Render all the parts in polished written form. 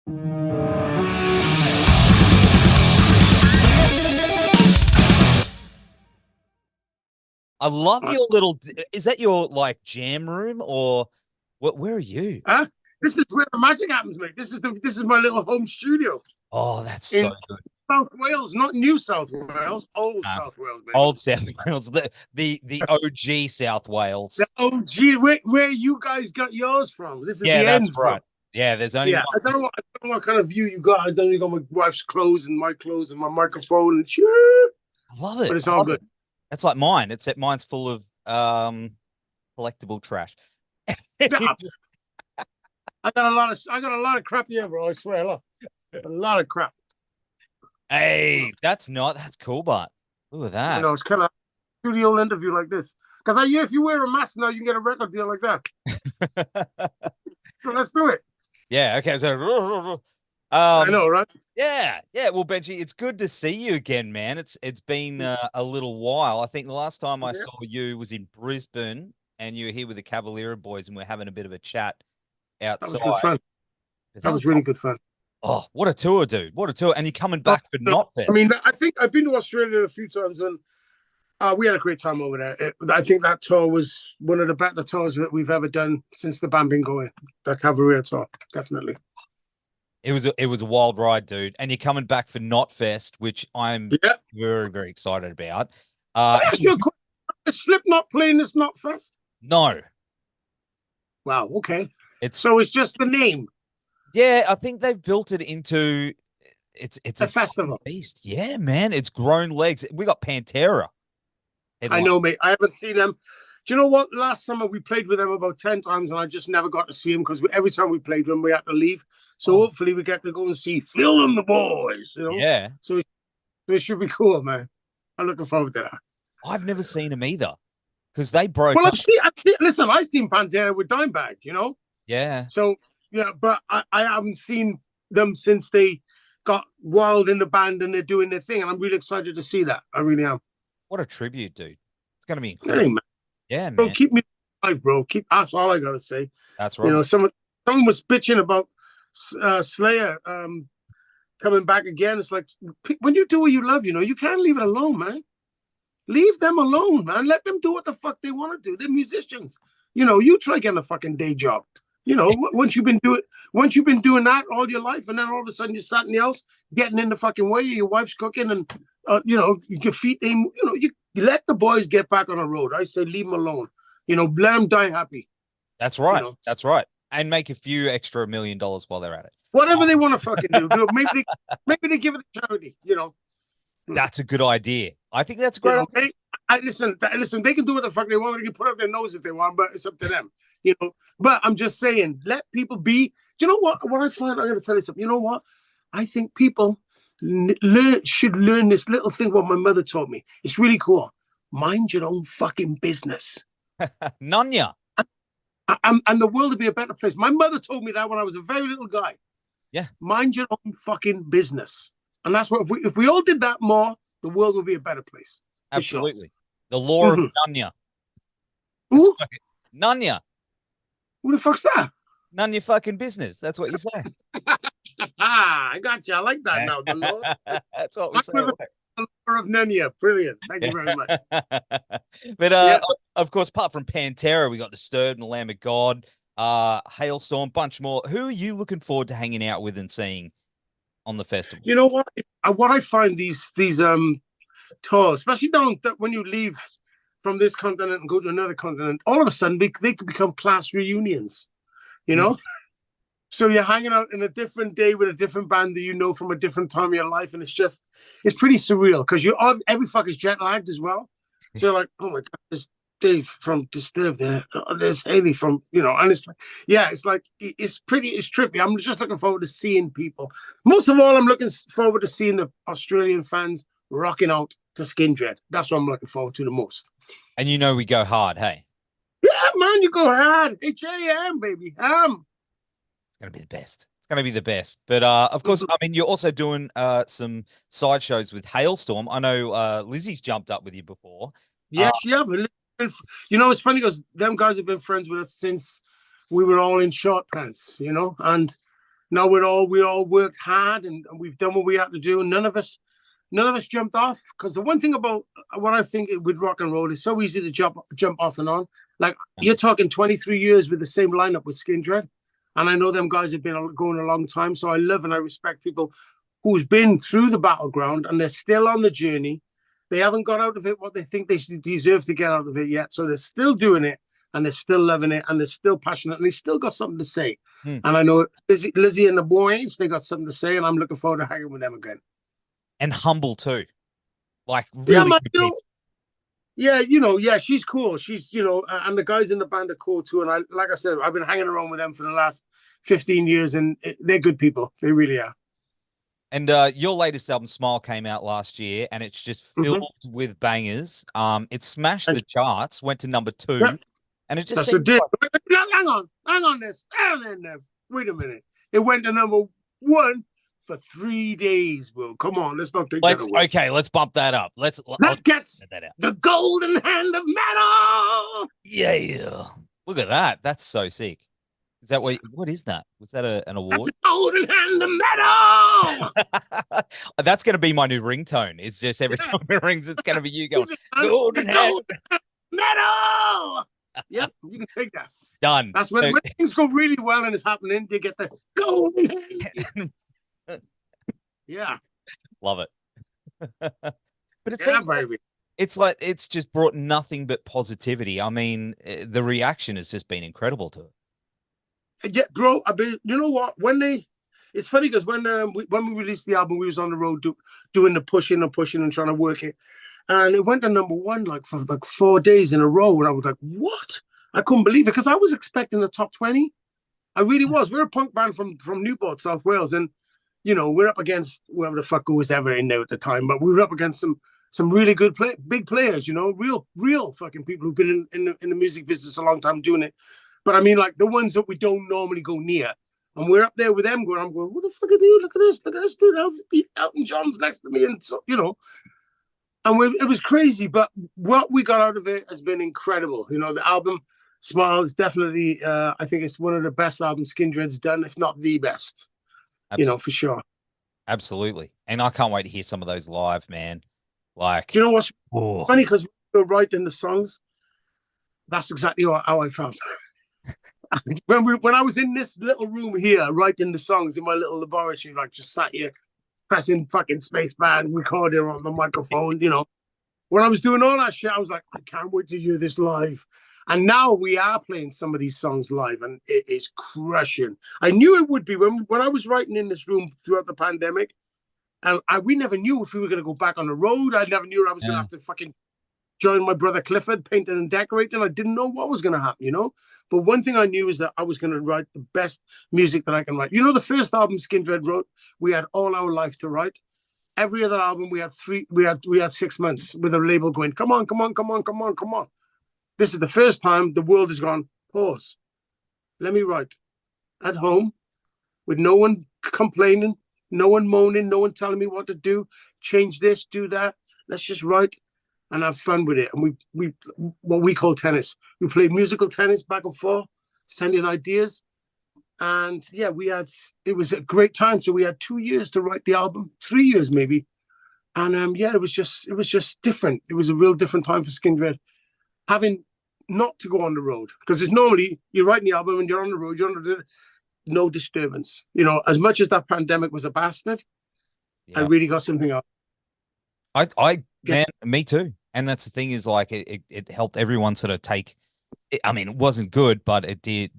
I love your little. Is that your like jam room or what? Where are you? This is where the magic happens, mate. This is my little home studio Oh, that's in so good. South Wales, not New South Wales, old South Wales, baby. Old South Wales, the OG South Wales. The OG, where you guys got yours from? This is Yeah, the that's ends, right. bro. Yeah, there's only Yeah, I don't know what kind of view you got. I don't know, you got my wife's clothes and my clothes and my microphone and shit. I love it. But it's all good. That's like mine. Except mine's full of collectible trash. I got a lot of crap here, bro. I swear, look, a lot of crap. Hey, that's cool, but look at that. You know, it's kind of studio interview like this. Because if you wear a mask now, you can get a record deal like that. So let's do it. Yeah. Okay. So, I know, right? Yeah. Yeah. Well, Benji, it's good to see you again, man. It's been a little while. I think the last time I saw you was in Brisbane, and you were here with the Cavalier boys, and we're having a bit of a chat outside. That was good fun. That was really good fun. Oh, what a tour, dude! What a tour! And you're coming back for Knotfest. I mean, I think I've been to Australia a few times, and we had a great time over there. I think that tour was one of the better tours that we've ever done since the band been going. The Cavalier tour, definitely. It was a wild ride, dude. And you're coming back for Knotfest, which I'm very, very excited about. Is Slipknot playing this Knotfest? No. Wow. Okay. So it's just the name. Yeah, I think they've built it into it's a festival beast. Yeah, man, it's grown legs. We got Pantera. I know, mate. I haven't seen them. Do you know what? Last summer we played with them about 10 times, and I just never got to see them because every time we played them, we had to leave. So hopefully we get to go and see Phil and the boys. You know? Yeah. So it should be cool, man. I'm looking forward to that. I've never seen them either because they broke. Well, listen, I've seen Pantera with Dimebag. You know. Yeah. So yeah, but I haven't seen them since they got wild in the band and they're doing their thing, and I'm really excited to see that. I really am. What a tribute, dude! It's gonna be incredible. Man. Yeah, bro, man. Keep me alive, bro. That's all I gotta say. That's right. You know, someone was bitching about Slayer coming back again. It's like when you do what you love, you know, you can't leave it alone, man. Leave them alone, man. Let them do what the fuck they want to do. They're musicians. You know, you try getting a fucking day job. You know, once you've been doing that all your life, and then all of a sudden you're sat in the house, getting in the fucking way, your wife's cooking, and you know, your feet, you know, you let the boys get back on the road. I say leave them alone. You know, let them die happy. That's right. You know? That's right. And make a few extra $1 million while they're at it. Whatever they want to fucking do. Maybe they give it to charity, you know. That's a good idea. I think that's great. You know, listen, they can do what the fuck they want. They can put up their nose if they want, but it's up to them, you know. But I'm just saying, let people be. Do you know what I find? I'm going to tell you something. You know what? I think people should learn this little thing what my mother taught me. It's really cool. Mind your own fucking business. Nanya. And the world would be a better place. My mother told me that when I was a very little guy. Yeah. Mind your own fucking business. And that's what, if we all did that more, the world would be a better place. Absolutely. Sure. The law of Nanya. Who? Nanya. Who the fuck's that? None your fucking business. That's what you say. I got you. I like that now. The law. That's what we say. The law of Nanya. Brilliant. Thank you very much. But of course, apart from Pantera, we got Disturbed and the Lamb of God, Halestorm, bunch more. Who are you looking forward to hanging out with and seeing on the festival? You know what? What I find these tours, especially down when you leave from this continent and go to another continent, all of a sudden they could become class reunions, you know? So you're hanging out in a different day with a different band that you know from a different time of your life, and it's pretty surreal because every fuck is jet lagged as well. So you're like, oh my God, there's Dave from Disturbed there, there's Haley from, you know, and it's like, yeah, it's trippy. I'm just looking forward to seeing people. Most of all, I'm looking forward to seeing the Australian fans rocking out to Skindred. That's what I'm looking forward to the most. And you know we go hard, hey? Yeah, man, you go hard. H-A-M, baby. It's going to be the best. It's going to be the best. But, of course, I mean, you're also doing some side shows with Halestorm. I know Lizzie's jumped up with you before. Yeah, she have. You know, it's funny because them guys have been friends with us since we were all in short pants, you know? And Now we all worked hard and we've done what we had to do. And none of us jumped off, because the one thing about what I think with rock and roll is so easy to jump off and on. Like, you're talking 23 years with the same lineup with Skindred, and I know them guys have been going a long time. So I love and I respect people who's been through the battleground and they're still on the journey. They haven't got out of it what they think they deserve to get out of it yet. So they're still doing it, and they're still loving it, and they're still passionate, and they still got something to say. And I know Lizzie and the boys, they got something to say, and I'm looking forward to hanging with them again. And humble too, like really. She's cool. She's, and the guys in the band are cool too. And like I said, I've been hanging around with them for the last 15 years, and they're good people. They really are. And your latest album, Smile, came out last year, and it's just filled with bangers. It smashed the charts, went to number 2, and it just seems like... Hang on, wait a minute. It went to number 1 for 3 days, Will. Come on, let's not take that away. Okay, let's bump that up. That gets the golden hand of metal. Yeah, look at that. That's so sick. Is that what is that? Was that an award? That's a golden hand of metal. That's going to be my new ringtone. It's just every time it rings, it's going to be you going, golden hand metal. Yep, you can take that. Done. That's when things go really well and it's happening, you get the golden hand. Yeah. Love it. But it seems it's just brought nothing but positivity. I mean, the reaction has just been incredible to it. Yeah, bro. You know what? It's funny because when we released the album, we was on the road doing the pushing and trying to work it, and it went to number 1 for 4 days in a row, and I was like, "What?" I couldn't believe it, because I was expecting the top 20. I really was. We're a punk band from Newport, South Wales, and we're up against whoever the fuck was ever in there at the time, but we were up against some really good big players, real fucking people who've been in the music business a long time doing it. But I mean, like the ones that we don't normally go near. And we're up there with them I'm going, what the fuck are you? Look at this dude. Elton John's next to me. And so, and it was crazy. But what we got out of it has been incredible. The album Smile is definitely, I think it's one of the best albums Skindred's done, if not the best. Absolutely. For sure. Absolutely. And I can't wait to hear some of those live, man. Like, do you know what's funny? Because we're writing the songs. That's exactly how I felt. When I was in this little room here writing the songs in my little laboratory, like just sat here pressing fucking space bar and recording on the microphone, when I was doing all that shit, I was like, I can't wait to hear this live. And now we are playing some of these songs live, and it is crushing. I knew it would be when I was writing in this room throughout the pandemic, and we never knew if we were going to go back on the road. I never knew I was going to have to fucking join my brother Clifford painting and decorating. I didn't know what was going to happen, But one thing I knew is that I was going to write the best music that I can write. The first album Skindred wrote, we had all our life to write. Every other album, we had 6 months with a label going, come on. This is the first time the world has gone, pause. Let me write at home with no one complaining, no one moaning, no one telling me what to do. Change this, do that. Let's just write and have fun with it. And we what we call tennis. We played musical tennis back and forth, sending ideas. And yeah, it was a great time. So we had 2 years to write the album, 3 years maybe. And it was just different. It was a real different time for Skindred, having not to go on the road, because it's normally you're writing the album and you're on the road, no disturbance. As much as that pandemic was a bastard, I really got something out. Man, me too. And that's the thing, is like it helped everyone sort of take. I mean, it wasn't good, but it did.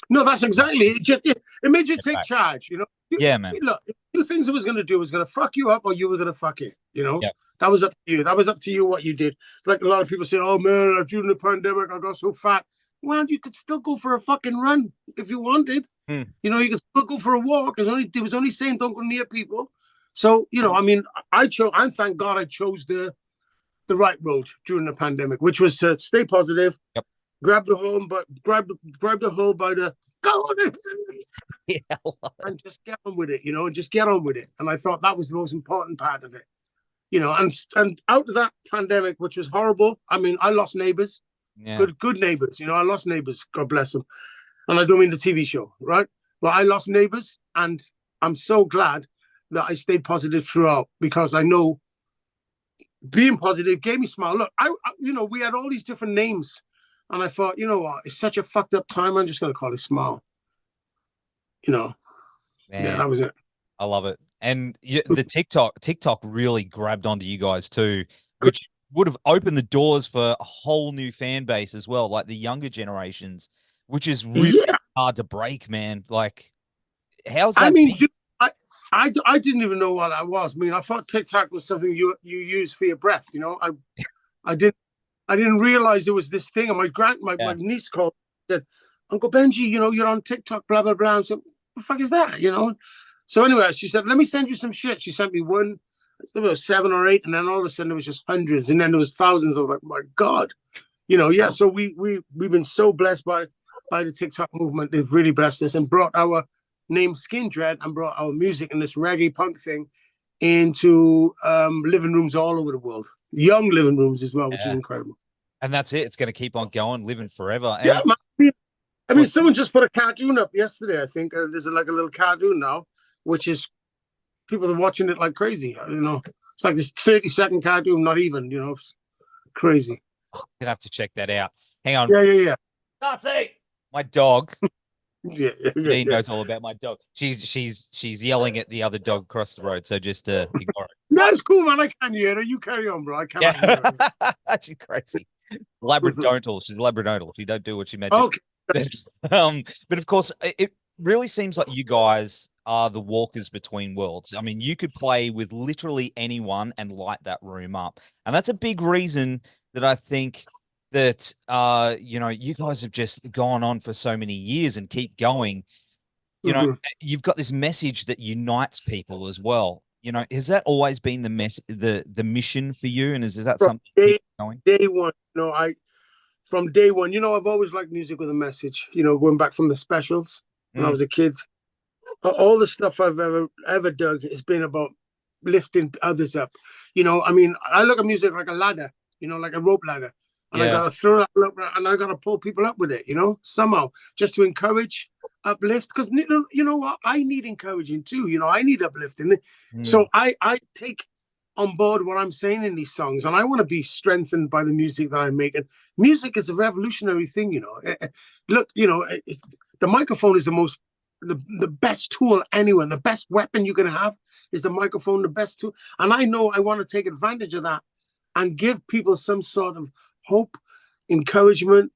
No, that's exactly it. It made you take charge. Yeah, man. Look, two things it was going to do. It was going to fuck you up, or you were going to fuck it. Yeah. That was up to you. That was up to you what you did. Like a lot of people say, oh man, during the pandemic I got so fat. Well, you could still go for a fucking run if you wanted. You could still go for a walk. It was only saying don't go near people. So, I mean, and thank God I chose the right road during the pandemic, which was to stay positive, grab the hole, but grab the hole by the golden and just get on with it, and just get on with it. And I thought that was the most important part of it, and out of that pandemic, which was horrible. I mean, I lost neighbors, good neighbors. I lost neighbors, God bless them. And I don't mean the TV show, right? Well, I lost neighbors, and I'm so glad that I stayed positive throughout, because I know being positive gave me a smile. Look, we had all these different names, and I thought, you know what, it's such a fucked up time. I'm just gonna call it Smile. You know, yeah, Man, that was it. I love it. And the TikTok really grabbed onto you guys too, which would have opened the doors for a whole new fan base as well, like the younger generations, which is really Yeah, hard to break, man. Like, how's I that mean, been? I didn't even know what that was. I mean, I thought TikTok was something you use for your breath. I didn't I didn't realize there was this thing. And my Yeah. niece called, said, Uncle Benji, you're on TikTok, blah blah blah. I said, what the fuck is that? So anyway, she said, let me send you some shit. She sent me one, there was 7 or 8, and then all of a sudden there was just hundreds, and then there was thousands. I was like, my God. Yeah. So we've been so blessed by the TikTok movement. They've really blessed us and brought our name SKINDRED and brought our music and this reggae punk thing into living rooms all over the world, young living rooms as well, which is Yeah. incredible. And that's it. It's going to keep on going, living forever. Yeah, And man. I mean, what? someone just put a cartoon up yesterday. I think there's like a little cartoon now, which is people are watching it like crazy. It's like this 30-second cartoon, not even. Crazy. I'm gonna have to check that out. Hang on. Yeah. Nazi! My dog. Yeah. He knows all about my dog. She's yelling at the other dog across the road, so just ignore it. That's cool, man. I can hear her. You carry on, bro. I cannot hear Yeah, her. she's crazy. Labradodal. She's Labradodal. She don't do what she meant to. Okay. But of course, it really seems like you guys are the walkers between worlds. I mean, you could play with literally anyone and light that room up, and that's a big reason that I think that you guys have just gone on for so many years and keep going. Mhm. You've got this message that unites people as well. Has that always been the mission for you, and is that From something day keep going? day one, from day one, I've always liked music with a message. Going back from the specials when I Mm, was a kid, all the stuff I've ever dug has been about lifting others up. I mean, I look at music like a ladder, like a rope ladder, and I yeah. gotta throw that rope, and I gotta pull people up with it, somehow, just to encourage, uplift. Because you know what, I need encouraging too. I need uplifting. Mm, So I take on board what I'm saying in these songs, and I want to be strengthened by the music that I'm making. Music is a revolutionary thing. Look, the microphone is the best tool anywhere. The best weapon you can have is the microphone, the best tool. And I know I want to take advantage of that and give people some sort of hope, encouragement,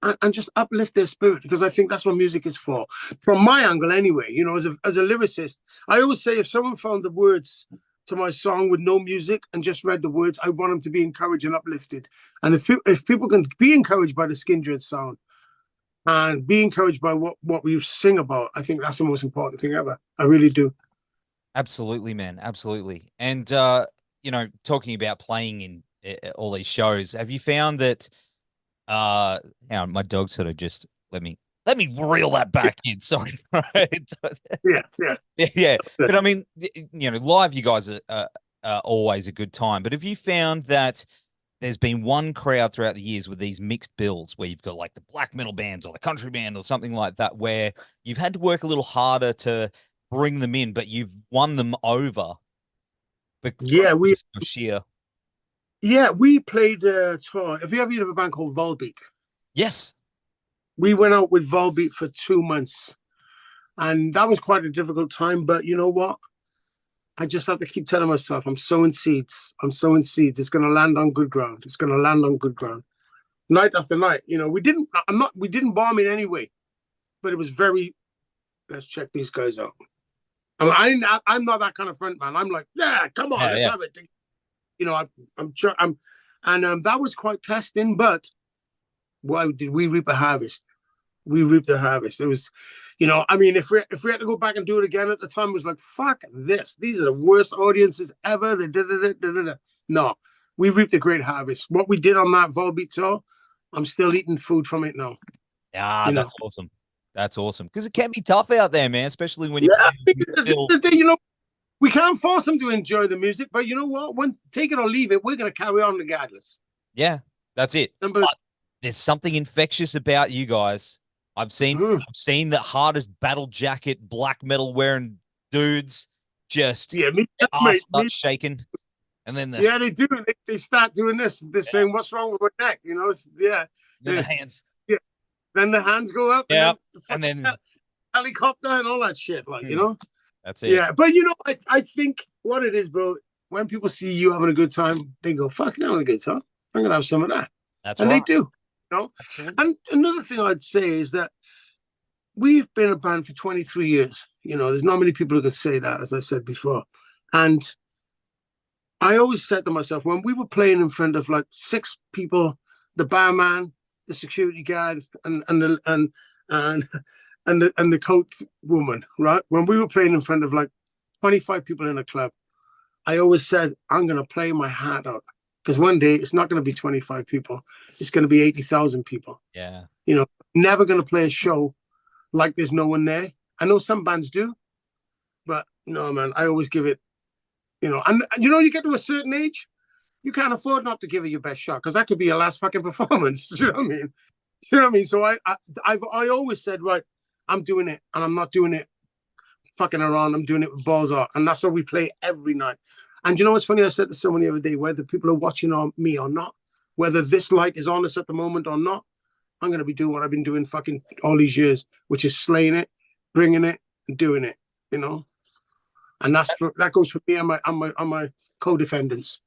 and just uplift their spirit, because I think that's what music is for. From my angle, anyway, as a lyricist, I always say, if someone found the words to my song with no music and just read the words, I want them to be encouraged and uplifted. And if people can be encouraged by the SKINDRED sound and be encouraged by what we sing about, I think that's the most important thing ever. I really do. absolutely, man. Absolutely. And talking about playing in all these shows, have you found that hang on, my dog sort of just let me reel that back in. Sorry. Right. Yeah. Yeah. But I mean, live you guys are always a good time. But have you found that there's been one crowd throughout the years with these mixed bills where you've got like the black metal bands or the country band or something like that, where you've had to work a little harder to bring them in, but you've won them over from Yeah, we just sheer. yeah, we played a tour. Have you ever heard of a band called Volbeat? Yes. We went out with Volbeat for 2 months, and that was quite a difficult time. But you know what? I just have to keep telling myself, I'm sowing seeds. I'm sowing seeds. It's going to land on good ground. It's going to land on good ground. Night after night, we didn't bomb in any way, but it was very, let's check these guys out. I'm not that kind of front man. I'm like, yeah, come on, Yeah, let's yeah. have it. And that was quite testing. But why did we reap a harvest? We reaped the harvest. It was, I mean, if we had to go back and do it again at the time, it was like, fuck this. These are the worst audiences ever. No, we reaped a great harvest. What we did on that Volbeat tour, I'm still eating food from it now. Ah, You know. that's awesome. That's awesome. Because it can be tough out there, man, especially when you Yeah, play at the end of Bill. the day, we can't force them to enjoy the music, but you know what? When take it or leave it, we're going to carry on regardless. Yeah, that's it. Number But there's something infectious about you guys. I've seen the hardest battle jacket, black metal wearing dudes just Yeah, me too, ass mate. nuts shaking. And then the Yeah, they do. They start doing this. They're saying, "What's wrong with my neck?" You know, then the hands. yeah. Then the hands go up, Yeah. and And then then helicopter and all that shit. Like, that's it. yeah. But I think what it is, bro. When people see you having a good time, they go, "Fuck, they're having a good time. I'm gonna have some of that," That's and right. they do. Absolutely. And another thing I'd say is that we've been a band for 23 years. There's not many people who can say that, as I said before. And I always said to myself, when we were playing in front of like 6 people, the barman, the security guard, and the coach woman, right? When we were playing in front of like 25 people in a club, I always said, I'm gonna play my heart out. Because one day it's not gonna be 25 people, it's gonna be 80,000 people. Yeah. Never gonna play a show like there's no one there. I know some bands do, but no, man, I always give it, and you get to a certain age, you can't afford not to give it your best shot because that could be your last fucking performance. You know what I mean? You know what I mean? So I always said, right, I'm doing it, and I'm not doing it fucking around. I'm doing it with balls out, and that's how we play every night. And what's funny? I said to someone the other day, whether people are watching on me or not, whether this light is on us at the moment or not, I'm going to be doing what I've been doing fucking all these years, which is slaying it, bringing it, and doing it. And that goes for me and my co-defendants.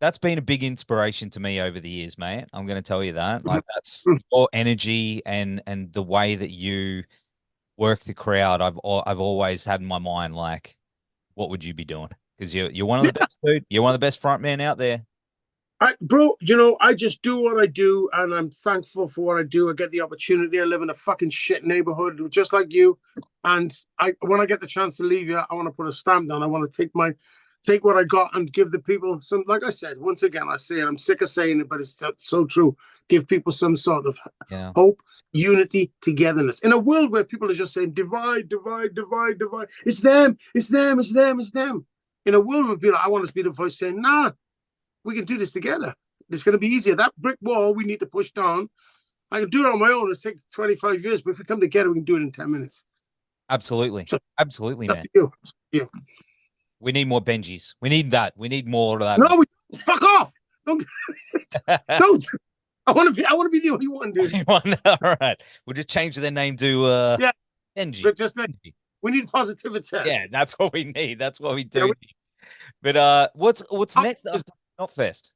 That's been a big inspiration to me over the years, mate. I'm going to tell you that. Like that's your energy and the way that you work the crowd. I've always had in my mind, like, what would you be doing? Because you're one of the best, dude. You're one of the best front men out there. Bro, I just do what I do, and I'm thankful for what I do. I get the opportunity. I live in a fucking shit neighborhood, just like you. And when I get the chance to leave here, I want to put a stamp down. I want to take what I got and give the people some. Like I said, once again, I say it. I'm sick of saying it, but it's so true. Give people some sort of hope, unity, togetherness. In a world where people are just saying divide, divide, divide, divide. It's them. It's them. It's them. It's them. In a world where people, I want to be the voice saying, nah. We can do this together. It's going to be easier. That brick wall we need to push down. I can do it on my own. It'll take 25 years, but if we come together, we can do it in 10 minutes. Absolutely. So, absolutely, man. You. We need more Benjis. We need that. We need more of that. No, fuck off. Don't. I want to be the only one, dude. All right. We'll just change their name to Benji. But just we need positivity. Yeah, that's what we need. That's what we do. But what's next after Knotfest?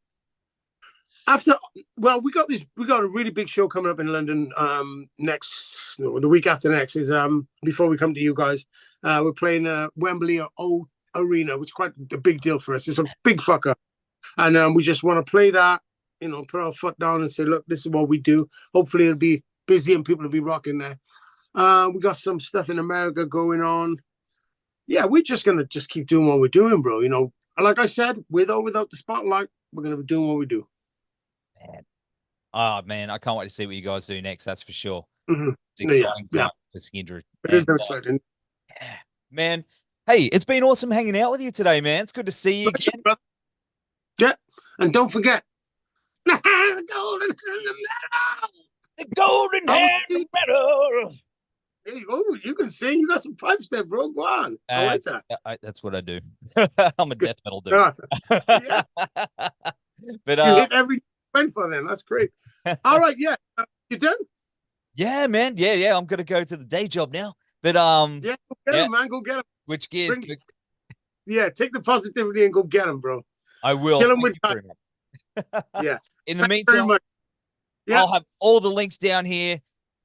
We got a really big show coming up in London the week after next is before we come to you guys. We're playing Wembley O Arena, which is quite a big deal for us. It's a big fucker. And we just want to play that, put our foot down and say, look, this is what we do. Hopefully it'll be busy and people will be rocking there. We got some stuff in America going on. Yeah, we're just gonna keep doing what we're doing, bro. Like I said, with or without the spotlight, we're going to be doing what we do. Man. Oh, man, I can't wait to see what you guys do next. That's for sure. Mm-hmm. It's exciting for SKINDRED. It is exciting. Yeah. Man, hey, it's been awesome hanging out with you today, man. It's good to see you again. Yeah, and don't forget, the golden hand of metal. The golden hand of metal. There you go. You can sing. You got some pipes there, bro. Go on. I like that. That's what I do. I'm a death metal dude. Yeah. But you hit every went for them. That's great. All right, yeah. You done? Yeah, man. Yeah. I'm gonna go to the day job now. But yeah, go get him, man. Go get him. Which gears? Take the positivity and go get him, bro. I will. Kill him with time. Yeah. In the meantime, I'll have all the links down here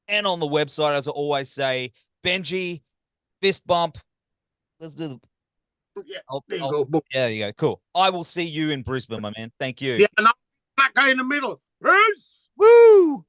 and on the website, as I always say. Benji, fist bump. Let's do the. Yeah, there you go. Yeah, you go. Cool. I will see you in Brisbane, my man. Thank you. Yeah, and I'm that guy in the middle. Peace. Woo!